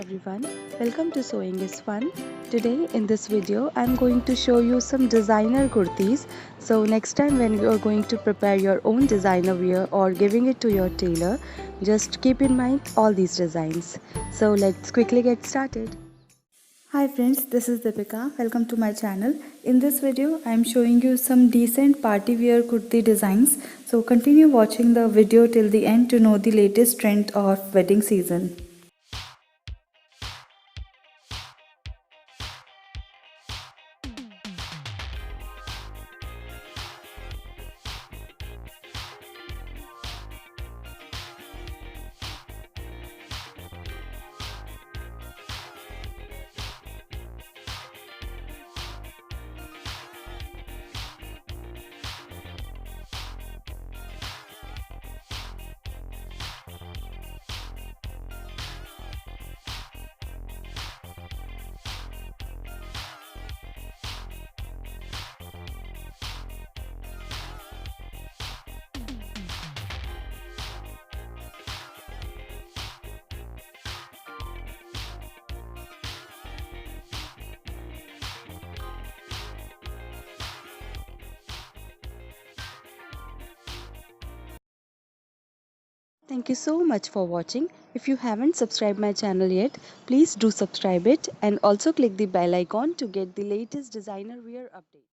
everyone, welcome to Sewing is Fun. Today in this video I'm going to show you some designer kurtis. So next time when you are going to prepare your own designer wear or giving it to your tailor, just keep in mind all these designs. So let's quickly get started. Hi friends, this is Deepika. Welcome to my channel. In this video, I am showing you some decent party wear kurti designs. So continue watching the video till the end to know the latest trend of wedding season. Thank you so much for watching. If you haven't subscribed my channel yet, please do subscribe it and also click the bell icon to get the latest designer wear update.